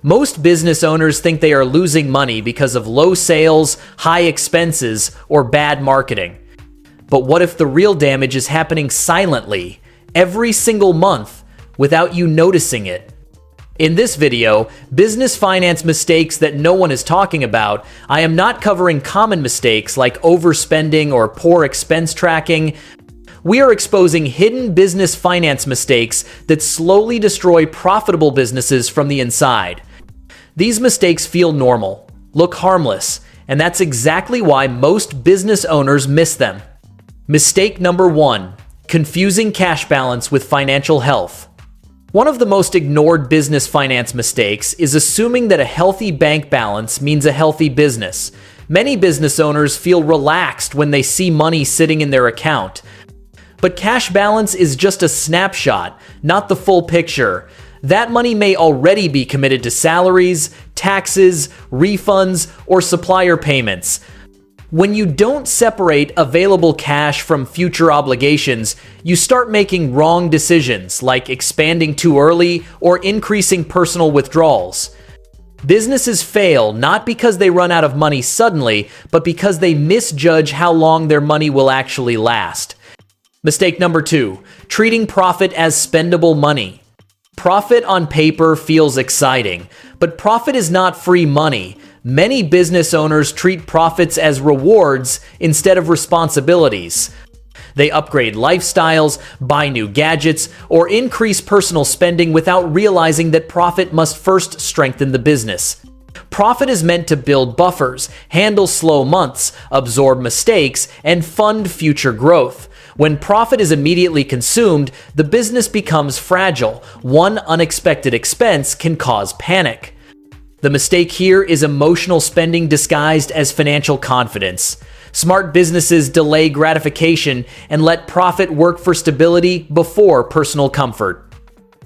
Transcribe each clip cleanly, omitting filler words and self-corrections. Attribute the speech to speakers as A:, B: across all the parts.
A: Most business owners think they are losing money because of low sales, high expenses, or bad marketing. But what if the real damage is happening silently, every single month, without you noticing it? In this video, business finance mistakes that no one is talking about, I am not covering common mistakes like overspending or poor expense tracking. We are exposing hidden business finance mistakes that slowly destroy profitable businesses from the inside. These mistakes feel normal, look harmless, and that's exactly why most business owners miss them. Mistake number 1, confusing cash balance with financial health. One of the most ignored business finance mistakes is assuming that a healthy bank balance means a healthy business. Many business owners feel relaxed when they see money sitting in their account. But cash balance is just a snapshot, not the full picture. That money may already be committed to salaries, taxes, refunds, or supplier payments. When you don't separate available cash from future obligations, you start making wrong decisions like expanding too early or increasing personal withdrawals. Businesses fail not because they run out of money suddenly, but because they misjudge how long their money will actually last. Mistake number 2, treating profit as spendable money. Profit on paper feels exciting, but profit is not free money. Many business owners treat profits as rewards instead of responsibilities. They upgrade lifestyles, buy new gadgets, or increase personal spending without realizing that profit must first strengthen the business. Profit is meant to build buffers, handle slow months, absorb mistakes, and fund future growth. When profit is immediately consumed, the business becomes fragile. One unexpected expense can cause panic. The mistake here is emotional spending disguised as financial confidence. Smart businesses delay gratification and let profit work for stability before personal comfort.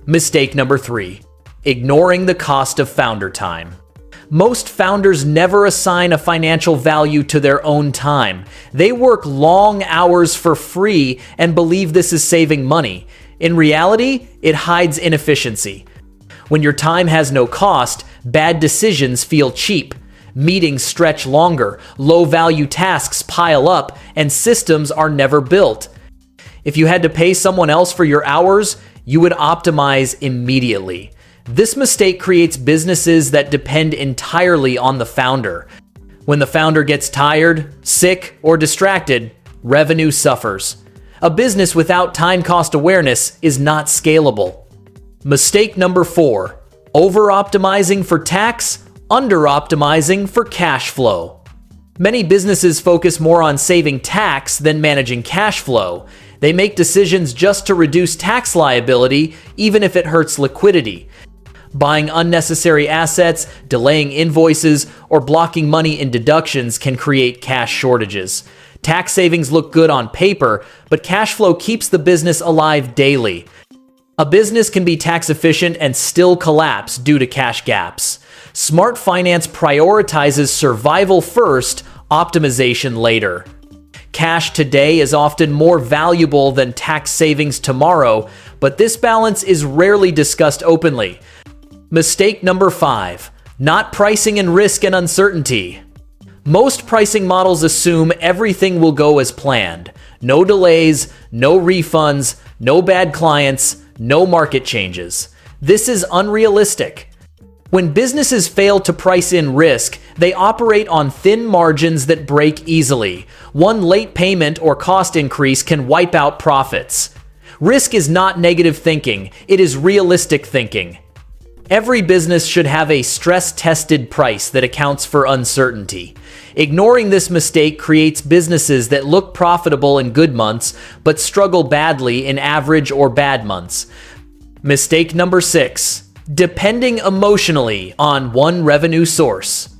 A: Mistake number 3, ignoring the cost of founder time. Most founders never assign a financial value to their own time. They work long hours for free and believe this is saving money. In reality, it hides inefficiency. When your time has no cost, bad decisions feel cheap. Meetings stretch longer, low-value tasks pile up, and systems are never built. If you had to pay someone else for your hours, you would optimize immediately. This mistake creates businesses that depend entirely on the founder. When the founder gets tired, sick, or distracted, revenue suffers. A business without time cost awareness is not scalable. Mistake number 4, over-optimizing for tax, under-optimizing for cash flow. Many businesses focus more on saving tax than managing cash flow. They make decisions just to reduce tax liability, even if it hurts liquidity. Buying unnecessary assets, delaying invoices, or blocking money in deductions can create cash shortages. Tax savings look good on paper, but cash flow keeps the business alive daily. A business can be tax efficient and still collapse due to cash gaps. Smart finance prioritizes survival first, optimization later. Cash today is often more valuable than tax savings tomorrow, but this balance is rarely discussed openly. Mistake number 5, not pricing in risk and uncertainty. Most pricing models assume everything will go as planned. No delays, no refunds, no bad clients, no market changes. This is unrealistic. When businesses fail to price in risk, they operate on thin margins that break easily. One late payment or cost increase can wipe out profits. Risk is not negative thinking, it is realistic thinking. Every business should have a stress-tested price that accounts for uncertainty. Ignoring this mistake creates businesses that look profitable in good months, but struggle badly in average or bad months. Mistake number 6, depending emotionally on one revenue source.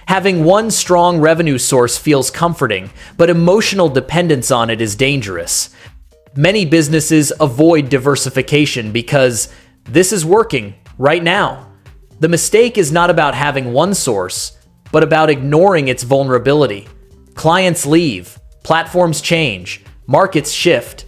A: Having one strong revenue source feels comforting, but emotional dependence on it is dangerous. Many businesses avoid diversification because this is working right now. The mistake is not about having one source, but about ignoring its vulnerability. Clients leave, platforms change, markets shift.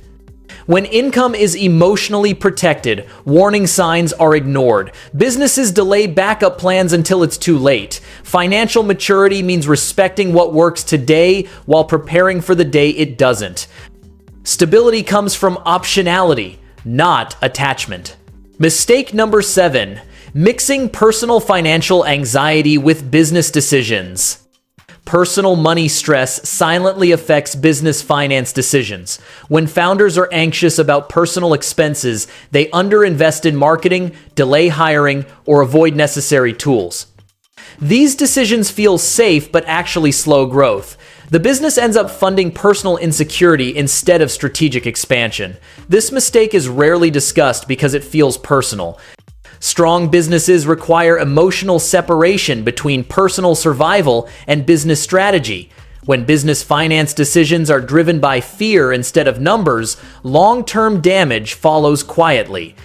A: When income is emotionally protected, warning signs are ignored. Businesses delay backup plans until it's too late. Financial maturity means respecting what works today while preparing for the day it doesn't. Stability comes from optionality, not attachment. Mistake number 7, mixing personal financial anxiety with business decisions. Personal money stress silently affects business finance decisions. When founders are anxious about personal expenses, they underinvest in marketing, delay hiring, or avoid necessary tools. These decisions feel safe but actually slow growth. The business ends up funding personal insecurity instead of strategic expansion. This mistake is rarely discussed because it feels personal. Strong businesses require emotional separation between personal survival and business strategy. When business finance decisions are driven by fear instead of numbers, long-term damage follows quietly.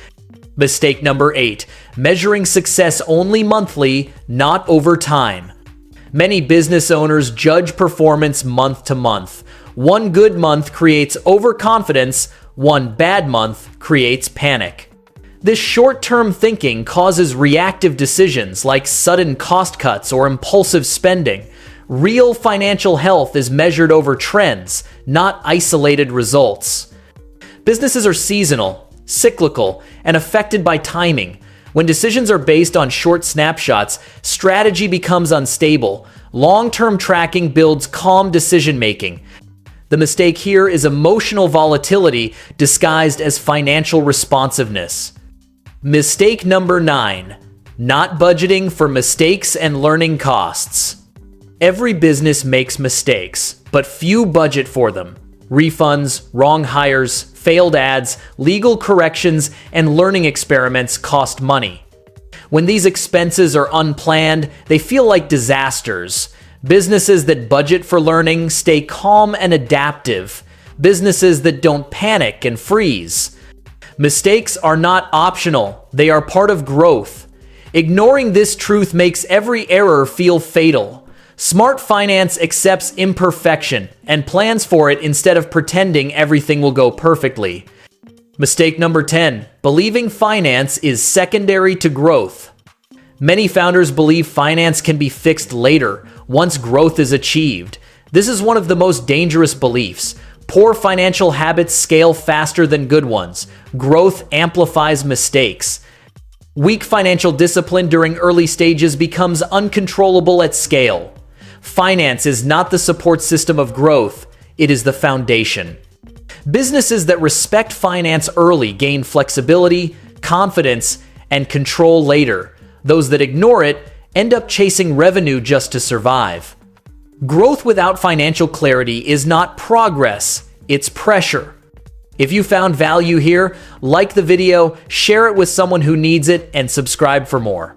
A: Mistake number 8, measuring success only monthly, not over time. Many business owners judge performance month to month. One good month creates overconfidence, one bad month creates panic. This short-term thinking causes reactive decisions like sudden cost cuts or impulsive spending. Real financial health is measured over trends, not isolated results. Businesses are seasonal, cyclical, and affected by timing. When decisions are based on short snapshots, strategy becomes unstable. Long-term tracking builds calm decision-making. The mistake here is emotional volatility disguised as financial responsiveness. Mistake number 9, not budgeting for mistakes and learning costs. Every business makes mistakes, but few budget for them. Refunds, wrong hires, failed ads, legal corrections, and learning experiments cost money. When these expenses are unplanned, they feel like disasters. Businesses that budget for learning stay calm and adaptive. Businesses that don't panic and freeze. Mistakes are not optional, they are part of growth. Ignoring this truth makes every error feel fatal. Smart finance accepts imperfection and plans for it instead of pretending everything will go perfectly. Mistake number 10, believing finance is secondary to growth. Many founders believe finance can be fixed later, once growth is achieved. This is one of the most dangerous beliefs. Poor financial habits scale faster than good ones. Growth amplifies mistakes. Weak financial discipline during early stages becomes uncontrollable at scale. Finance is not the support system of growth, it is the foundation. Businesses that respect finance early gain flexibility, confidence, and control later. Those that ignore it end up chasing revenue just to survive. Growth without financial clarity is not progress, it's pressure. If you found value here, like the video, share it with someone who needs it, and subscribe for more.